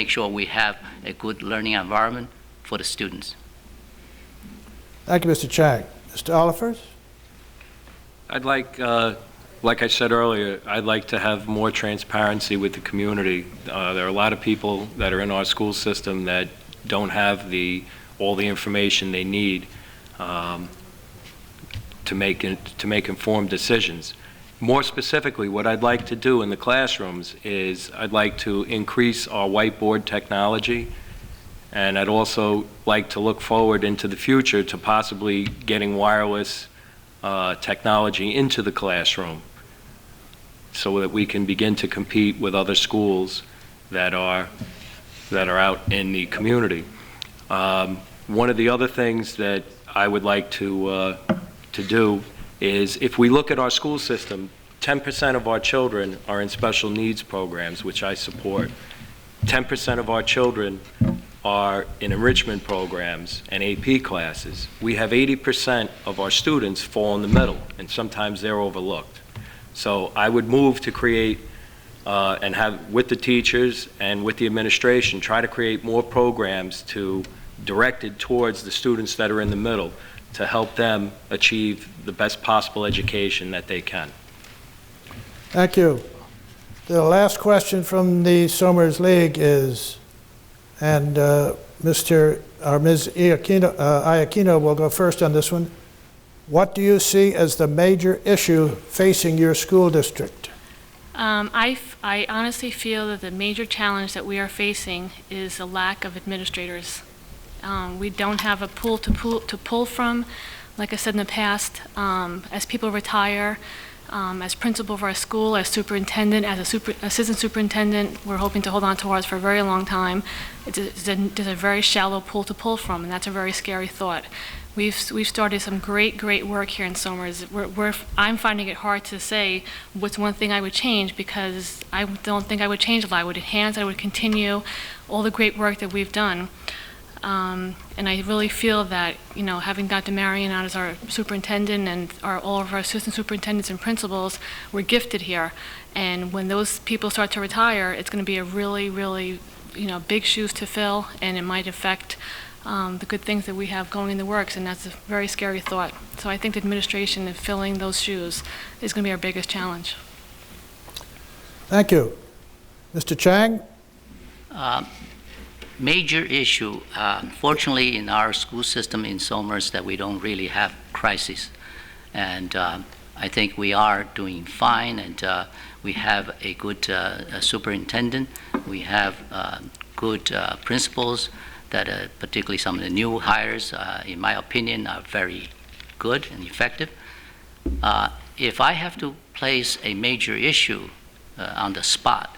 make sure we have a good learning environment for the students. Thank you, Mr. Chang. Mr. Olifers? I'd like I said earlier, I'd like to have more transparency with the community. There are a lot of people that are in our school system that don't have all the information they need to make informed decisions. More specifically, what I'd like to do in the classrooms is I'd like to increase our whiteboard technology, and I'd also like to look forward into the future to possibly getting wireless technology into the classroom so that we can begin to compete with other schools that are out in the community. One of the other things that I would like to do is, if we look at our school system, 10% of our children are in special needs programs, which I support. 10% of our children are in enrichment programs and AP classes. We have 80% of our students fall in the middle, and sometimes they're overlooked. So I would move to create and have, with the teachers and with the administration, try to create more programs directed towards the students that are in the middle to help them achieve the best possible education that they can. Thank you. The last question from the Somers League is, and Ms. Iacchino will go first on this one. What do you see as the major issue facing your school district? I honestly feel that the major challenge that we are facing is the lack of administrators. We don't have a pool to pull from. Like I said in the past, as people retire, as principal of our school, as superintendent, as assistant superintendent, we're hoping to hold on to ours for a very long time. There's a very shallow pool to pull from, and that's a very scary thought. We've started some great work here in Somers. I'm finding it hard to say what's one thing I would change, because I don't think I would change a lot. I would enhance, I would continue all the great work that we've done. And I really feel that, having Dr. Marion on as our superintendent and all of our assistant superintendents and principals, we're gifted here. And when those people start to retire, it's going to be a really, big shoes to fill, and it might affect the good things that we have going in the works, and that's a very scary thought. So I think the administration and filling those shoes is going to be our biggest challenge. Thank you. Mr. Chang? Major issue, fortunately in our school system in Somers, that we don't really have crisis. And I think we are doing fine, and we have a good superintendent. We have good principals that particularly some of the new hires, in my opinion, are very good and effective. If I have to place a major issue on the spot,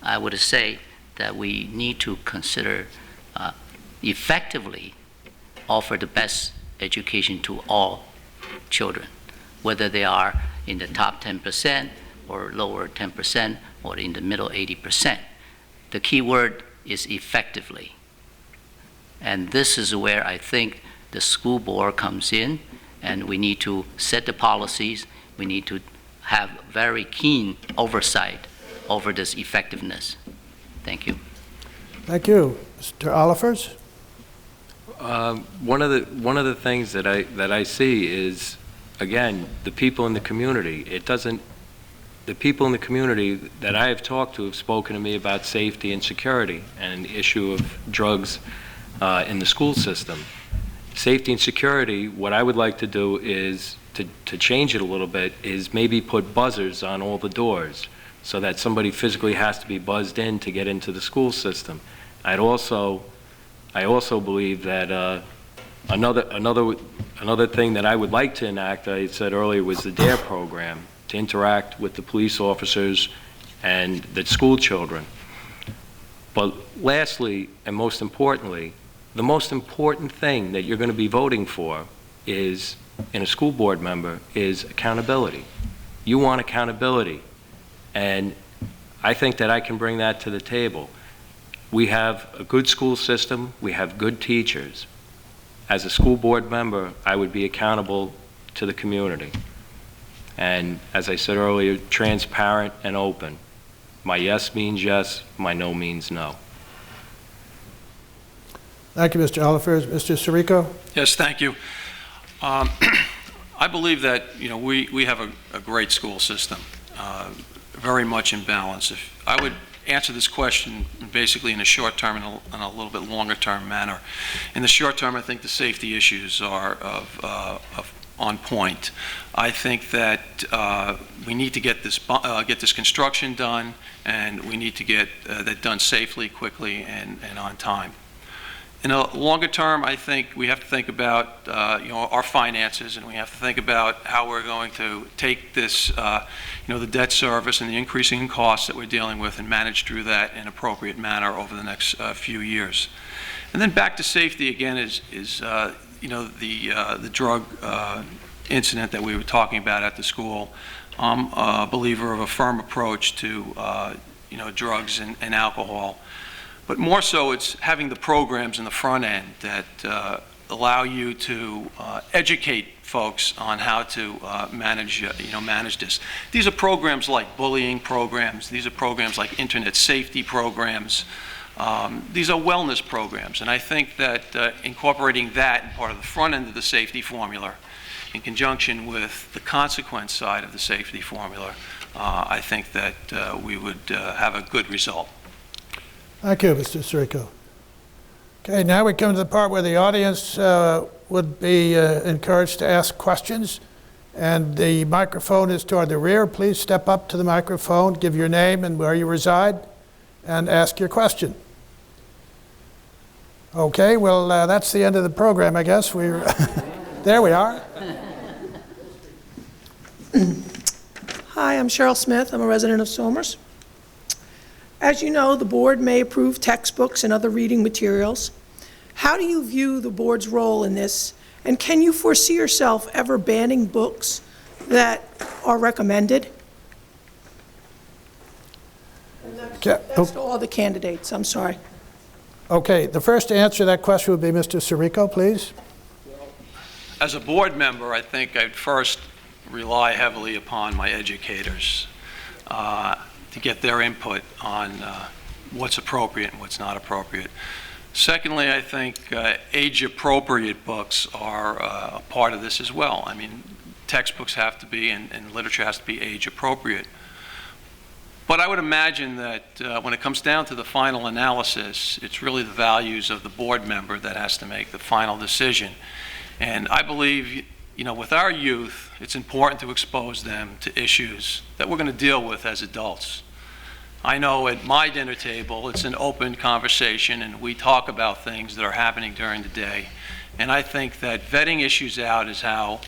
I would say that we need to consider effectively offer the best education to all children, whether they are in the top 10% or lower 10% or in the middle 80%. The key word is effectively. And this is where I think the school board comes in, and we need to set the policies. We need to have very keen oversight over this effectiveness. Thank you. Thank you. Mr. Olifers? One of the things that I see is, again, the people in the community. The people in the community that I have talked to have spoken to me about safety and security and the issue of drugs in the school system. Safety and security, what I would like to do is to change it a little bit, is maybe put buzzers on all the doors, so that somebody physically has to be buzzed in to get into the school system. I also believe that another thing that I would like to enact, I said earlier, was the DARE program, to interact with the police officers and the school children. But lastly, and most importantly, the most important thing that you're going to be voting for is, in a school board member, is accountability. You want accountability. And I think that I can bring that to the table. We have a good school system. We have good teachers. As a school board member, I would be accountable to the community. And as I said earlier, transparent and open. My yes means yes, my no means no. Thank you, Mr. Oliver. Mr. Sirico? Yes, thank you. I believe that, we have a great school system, very much in balance. If I would answer this question basically in a short term and a little bit longer term manner. In the short term, I think the safety issues are on point. I think that we need to get this construction done, and we need to get that done safely, quickly, and on time. In a longer term, I think we have to think about our finances, and we have to think about how we're going to take this, the debt service and the increasing costs that we're dealing with, and manage through that in an appropriate manner over the next few years. And then back to safety again is the drug incident that we were talking about at the school. I'm a believer of a firm approach to drugs and alcohol. But more so, it's having the programs in the front end that allow you to educate folks on how to manage this. These are programs like bullying programs. These are programs like internet safety programs. These are wellness programs, and I think that incorporating that in part of the front end of the safety formula, in conjunction with the consequence side of the safety formula, I think that we would have a good result. Thank you, Mr. Sirico. Okay, now we come to the part where the audience would be encouraged to ask questions. And the microphone is toward the rear. Please step up to the microphone, give your name and where you reside, and ask your question. Okay, well, that's the end of the program, I guess. There we are. Hi, I'm Cheryl Smith. I'm a resident of Somers. As you know, the board may approve textbooks and other reading materials. How do you view the board's role in this? And can you foresee yourself ever banning books that are recommended? And that's to all the candidates. I'm sorry. Okay, the first to answer that question would be Mr. Sirico, please. As a board member, I think I'd first rely heavily upon my educators to get their input on what's appropriate and what's not appropriate. Secondly, I think age-appropriate books are a part of this as well. I mean, textbooks have to be, and literature has to be age-appropriate. But I would imagine that when it comes down to the final analysis, it's really the values of the board member that has to make the final decision. And I believe, with our youth, it's important to expose them to issues that we're going to deal with as adults. I know at my dinner table, it's an open conversation, and we talk about things that are happening during the day. And I think that vetting issues out is how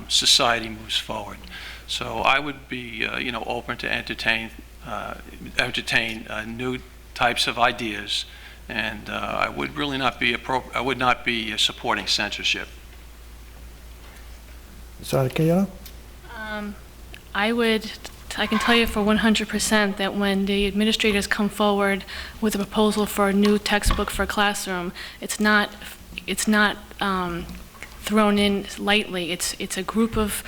society moves forward. So I would be, open to entertain new types of ideas, and I would really not be supporting censorship. Sorry, Kayana? I can tell you for 100% that when the administrators come forward with a proposal for a new textbook for a classroom, it's not thrown in lightly. It's a group of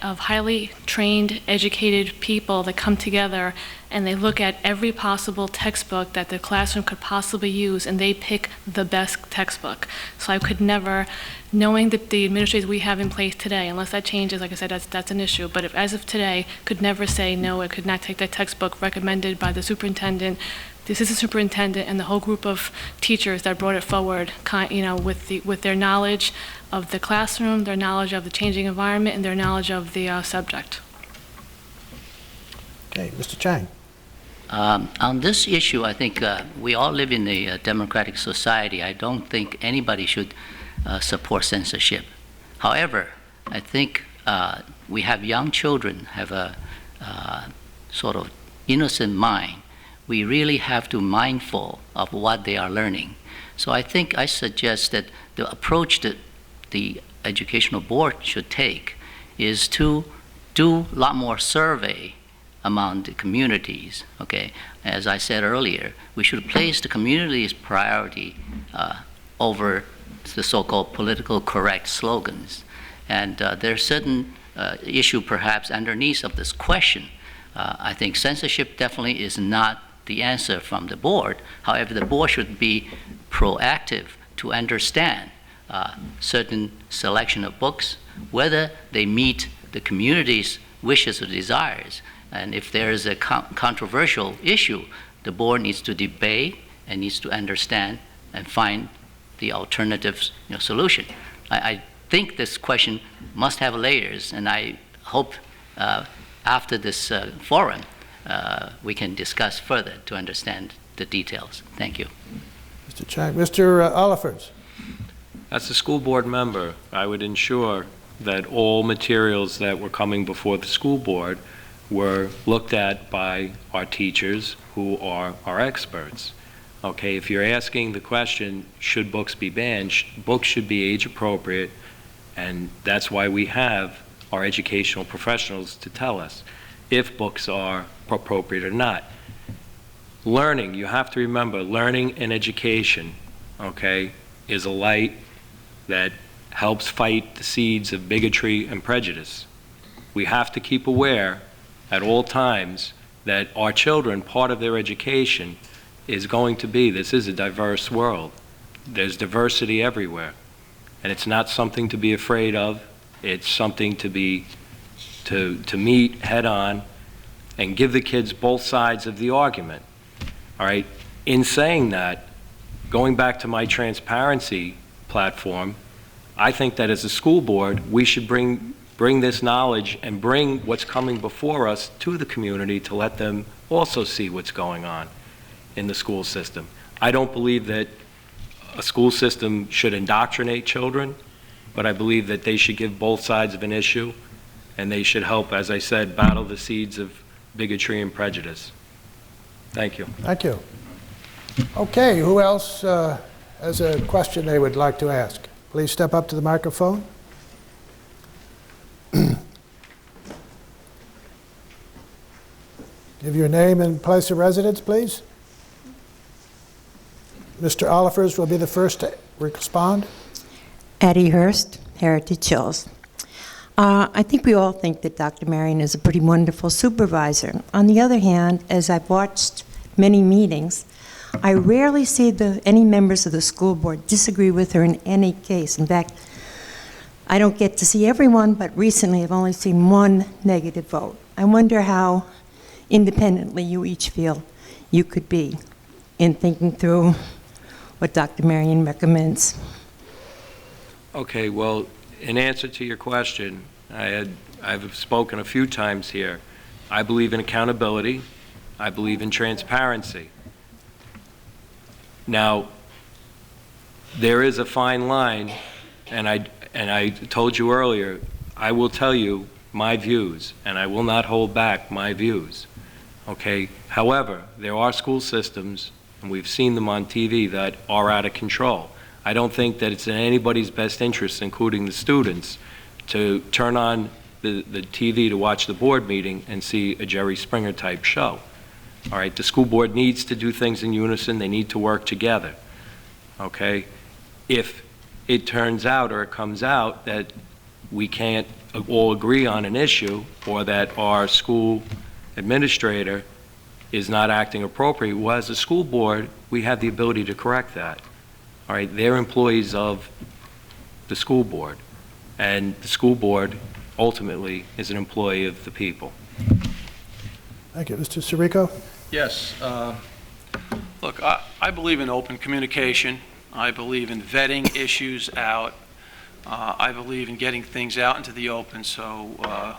highly trained, educated people that come together and they look at every possible textbook that the classroom could possibly use, and they pick the best textbook. So I could never, knowing that the administrators we have in place today, unless that changes, like I said, that's an issue, but as of today, could never say, no, I could not take that textbook recommended by the superintendent, the assistant superintendent, and the whole group of teachers that brought it forward, with their knowledge of the classroom, their knowledge of the changing environment, and their knowledge of the subject. Okay, Mr. Chang. On this issue, I think we all live in a democratic society. I don't think anybody should support censorship. However, I think we have young children, have a sort of innocent mind. We really have to be mindful of what they are learning. So I suggest that the approach that the educational board should take is to do a lot more survey among the communities, okay? As I said earlier, we should place the community's priority over the so-called political correct slogans. And there's certain issue perhaps underneath of this question. I think censorship definitely is not the answer from the board. However, the board should be proactive to understand certain selection of books, whether they meet the community's wishes or desires. And if there is a controversial issue, the board needs to debate and needs to understand and find the alternative solution. I think this question must have layers, and I hope after this forum we can discuss further to understand the details. Thank you. Mr. Chang. Mr. Olifers. As a school board member, I would ensure that all materials that were coming before the school board were looked at by our teachers who are our experts. Okay, if you're asking the question, should books be banned, books should be age appropriate, and that's why we have our educational professionals to tell us if books are appropriate or not. Learning, you have to remember, learning and education, okay, is a light that helps fight the seeds of bigotry and prejudice. We have to keep aware at all times that our children, part of their education is going to be, this is a diverse world. There's diversity everywhere. And it's not something to be afraid of. It's something to meet head on and give the kids both sides of the argument. All right? In saying that, going back to my transparency platform, I think that as a school board, we should bring this knowledge and bring what's coming before us to the community to let them also see what's going on in the school system. I don't believe that a school system should indoctrinate children, but I believe that they should give both sides of an issue, and they should help, as I said, battle the seeds of bigotry and prejudice. Thank you. Thank you. Okay, who else has a question they would like to ask? Please step up to the microphone. Give your name and place of residence, please. Mr. Olifers will be the first to respond. Addie Hurst, Heritage Hills. I think we all think that Dr. Marion is a pretty wonderful supervisor. On the other hand, as I've watched many meetings, I rarely see any members of the school board disagree with her in any case. In fact, I don't get to see everyone, but recently I've only seen one negative vote. I wonder how independently you each feel you could be in thinking through what Dr. Marion recommends. Okay, well, in answer to your question, I've spoken a few times here. I believe in accountability. I believe in transparency. Now, there is a fine line, and I told you earlier, I will tell you my views, and I will not hold back my views. Okay? However, there are school systems, and we've seen them on TV, that are out of control. I don't think that it's in anybody's best interest, including the students, to turn on the TV to watch the board meeting and see a Jerry Springer type show. All right, the school board needs to do things in unison. They need to work together. Okay? If it turns out or it comes out that we can't all agree on an issue, or that our school administrator is not acting appropriately, well, as a school board, we have the ability to correct that. All right, they're employees of the school board, and the school board ultimately is an employee of the people. Thank you. Mr. Sirico? Yes. Look, I believe in open communication. I believe in vetting issues out. I believe in getting things out into the open so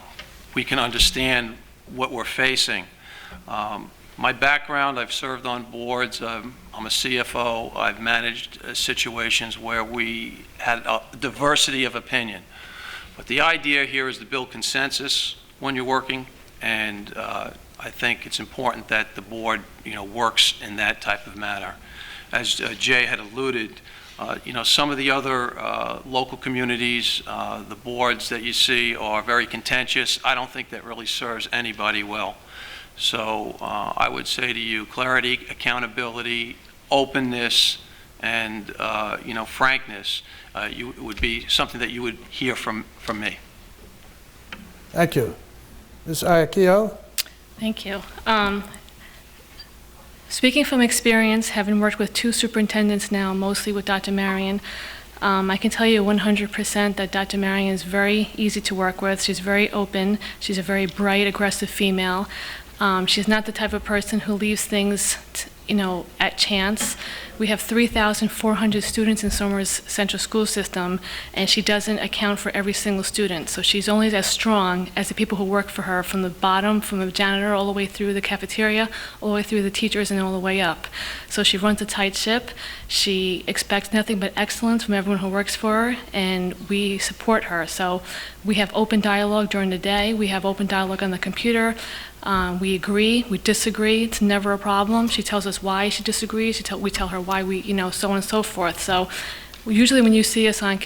we can understand what we're facing. My background, I've served on boards. I'm a CFO. I've managed situations where we had a diversity of opinion. But the idea here is to build consensus when you're working, and I think it's important that the board, works in that type of manner. As Jay had alluded, some of the other local communities, the boards that you see are very contentious. I don't think that really serves anybody well. So I would say to you, clarity, accountability, openness, and frankness would be something that you would hear from me. Thank you. Ms. Iacchio? Thank you. Speaking from experience, having worked with 2 superintendents now, mostly with Dr. Marion, I can tell you 100% that Dr. Marion is very easy to work with. She's very open. She's a very bright, aggressive female. She's not the type of person who leaves things, at chance. We have 3,400 students in Somers Central School System, and she doesn't account for every single student. So she's only as strong as the people who work for her, from the bottom, from the janitor all the way through the cafeteria, all the way through the teachers, and all the way up. So she runs a tight ship. She expects nothing but excellence from everyone who works for her, and we support her. So we have open dialogue during the day. We have open dialogue on the computer. We agree, we disagree, it's never a problem. She tells us why she disagrees, we tell her why we, so on and so forth. So usually when you see us on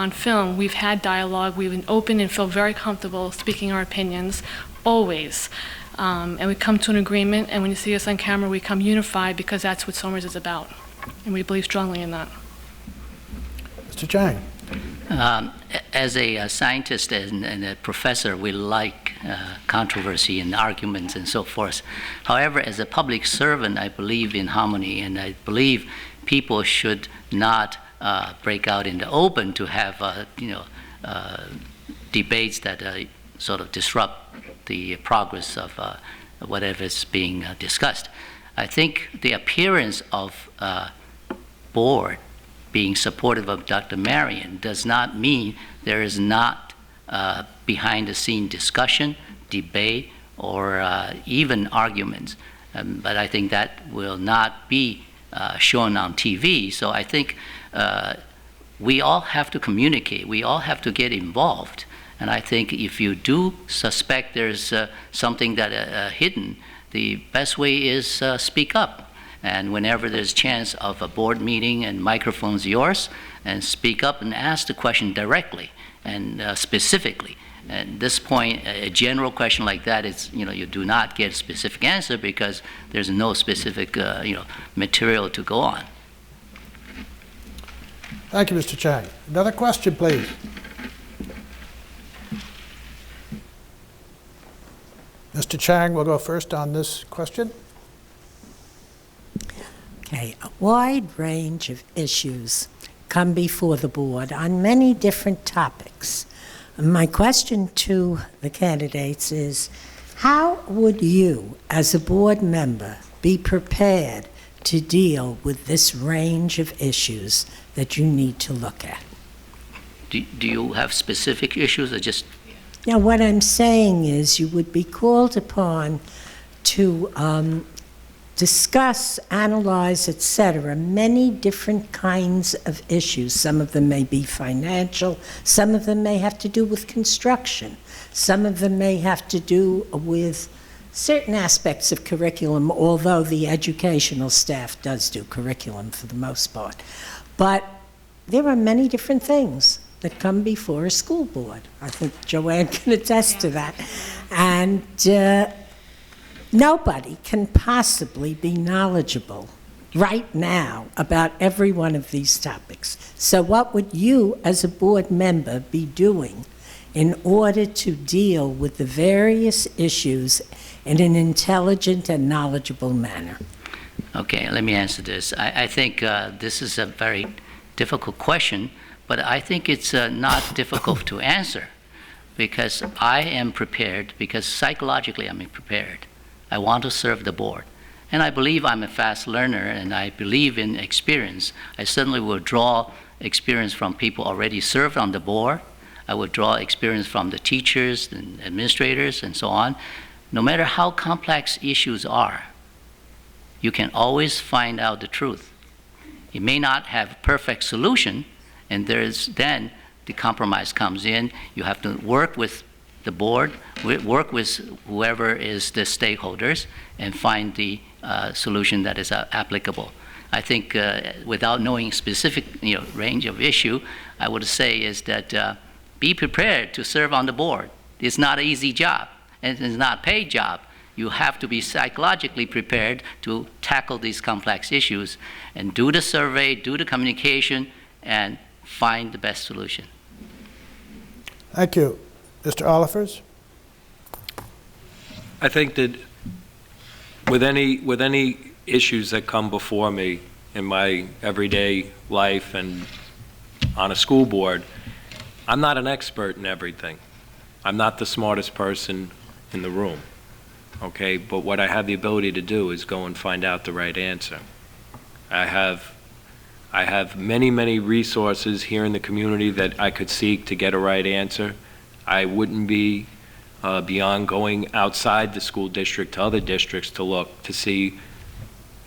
film, we've had dialogue, we've been open and feel very comfortable speaking our opinions, always. And we come to an agreement, and when you see us on camera, we come unified, because that's what Somers is about. And we believe strongly in that. Mr. Chang. As a scientist and a professor, we like controversy and arguments and so forth. However, as a public servant, I believe in harmony, and I believe people should not break out in the open to have debates that sort of disrupt the progress of whatever is being discussed. I think the appearance of board being supportive of Dr. Marion does not mean there is not behind-the-scene discussion, debate, or even arguments. But I think that will not be shown on TV. So I think we all have to communicate. We all have to get involved. And I think if you do suspect there's something that hidden, the best way is speak up. And whenever there's chance of a board meeting and microphone's yours, and speak up and ask the question directly and specifically. At this point, a general question like that is, you do not get a specific answer because there's no specific, material to go on. Thank you, Mr. Chang. Another question, please. Mr. Chang will go first on this question. Okay, a wide range of issues come before the board on many different topics. My question to the candidates is, how would you, as a board member, be prepared to deal with this range of issues that you need to look at? Do you have specific issues or just? Now, what I'm saying is you would be called upon to discuss, analyze, etc., many different kinds of issues. Some of them may be financial, some of them may have to do with construction, some of them may have to do with certain aspects of curriculum, although the educational staff does do curriculum for the most part. But there are many different things that come before a school board. I think Joanne can attest to that. And nobody can possibly be knowledgeable right now about every one of these topics. So what would you, as a board member, be doing in order to deal with the various issues in an intelligent and knowledgeable manner? Okay, let me answer this. I think this is a very difficult question, but I think it's not difficult to answer, because I am prepared, because psychologically I'm prepared. I want to serve the board. And I believe I'm a fast learner, and I believe in experience. I certainly will draw experience from people already served on the board. I will draw experience from the teachers and administrators and so on. No matter how complex issues are, you can always find out the truth. It may not have a perfect solution, and then the compromise comes in. You have to work with the board, work with whoever is the stakeholders, and find the solution that is applicable. I think without knowing specific range of issue, I would say is that be prepared to serve on the board. It's not an easy job, and it's not a paid job. You have to be psychologically prepared to tackle these complex issues and do the survey, do the communication, and find the best solution. Thank you. Mr. Olifers? I think that with any issues that come before me in my everyday life and on a school board, I'm not an expert in everything. I'm not the smartest person in the room, okay? But what I have the ability to do is go and find out the right answer. I have many, many resources here in the community that I could seek to get a right answer. I wouldn't be beyond going outside the school district to other districts to look to see,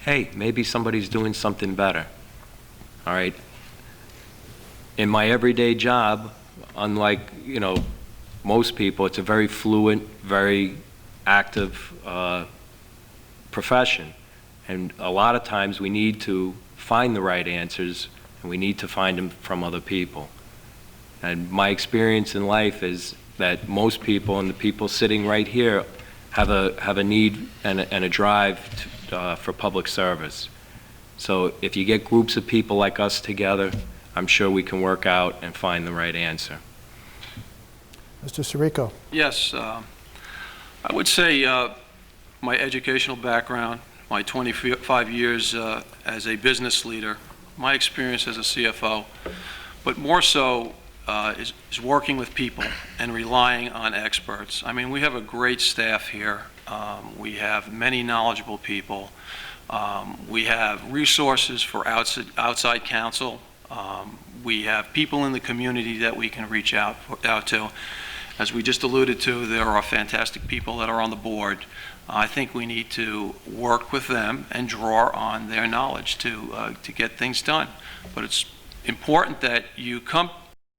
hey, maybe somebody's doing something better. All right? In my everyday job, unlike, most people, it's a very fluent, very active profession. And a lot of times we need to find the right answers, and we need to find them from other people. And my experience in life is that most people, and the people sitting right here, have a need and a drive for public service. So if you get groups of people like us together, I'm sure we can work out and find the right answer. Mr. Sirico. Yes, I would say my educational background, my 25 years as a business leader, my experience as a CFO, but more so is working with people and relying on experts. I mean, we have a great staff here. We have many knowledgeable people. We have resources for outside counsel. We have people in the community that we can reach out to. As we just alluded to, there are fantastic people that are on the board. I think we need to work with them and draw on their knowledge to get things done. But it's important that you come